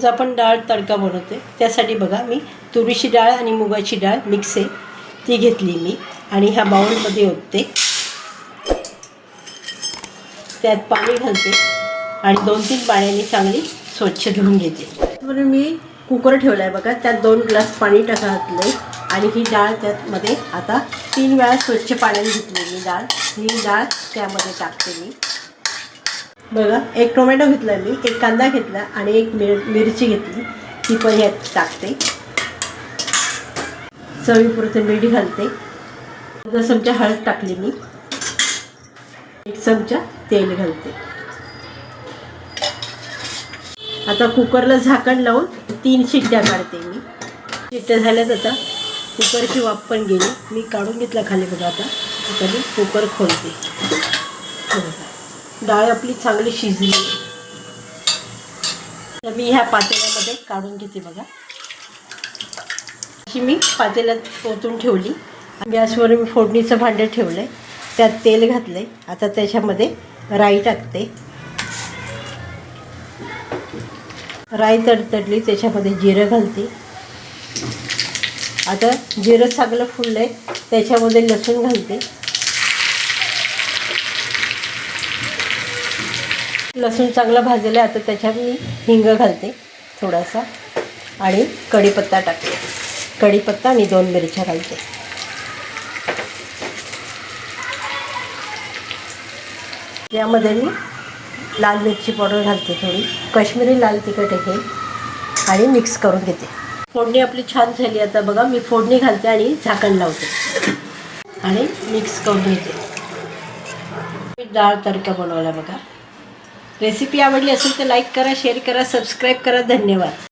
आज आपण डाळ तडका बनवते. त्यासाठी बघा मी तुरीची डाळ आणि मुगाची डाळ मिक्स आहे ती घेतली मी आणि ह्या बाउलमध्ये ओतते. त्यात पाणी घालते आणि 2-3 पाण्याने चांगली स्वच्छ धुवून घेते. म्हणून मी कुकर ठेवला आहे बघा. त्यात 2 ग्लास पाणी घातलं आणि ही डाळ त्यामध्ये आता 3 वेळा स्वच्छ पाण्याने धुतलेली डाळ ही डाळ त्यामध्ये टाकते मी. बघा एक टोमॅटो घेतला मी, एक कांदा घेतला आणि एक मिरची घेतली ती पण ह्यात टाकते. चवीपुरतं मीठ घालते. अर्धा चमचा हळद टाकली मी. 1 चमचा तेल घालते. आता कुकरला झाकण लावून 3 शिट्ट्या काढते मी. शिट्ट्या झाल्यात आता कुकरची वाफ पण गेली. मी काढून घेतला खाली बघा. आता मी कुकर खोलते. डाळ आपली चांगली शिजली तर मी ह्या पातेल्यामध्ये काढून घेते बघा. अशी मी पातेल्यात ओतून ठेवली. गॅसवर मी फोडणीचं भांडं ठेवलं आहे. त्यात तेल घातलं आहे. आता त्याच्यामध्ये राई टाकते. राई तडतडली त्याच्यामध्ये जिरं घालते. आता जिरं चांगलं फुललं आहे त्याच्यामध्ये लसूण घालते. लसूण चांगला भाजलं आहे. आता त्याच्यात मी हिंग घालते थोडासा आणि कढीपत्ता टाकते. कढीपत्ता आणि 2 मिरच्या घालते. यामध्ये मी लाल मिरची पावडर घालते थोडी. काश्मीरी लाल तिखट आहे आणि मिक्स करून घेते. फोडणी आपली छान झाली. आता बघा मी फोडणी घालते आणि झाकण लावते आणि मिक्स करून घेते. मी डाळ तडका बनवला बघा. रेसिपी आवडली असेल तर लाईक करा, शेअर करा, सबस्क्राईब करा. धन्यवाद.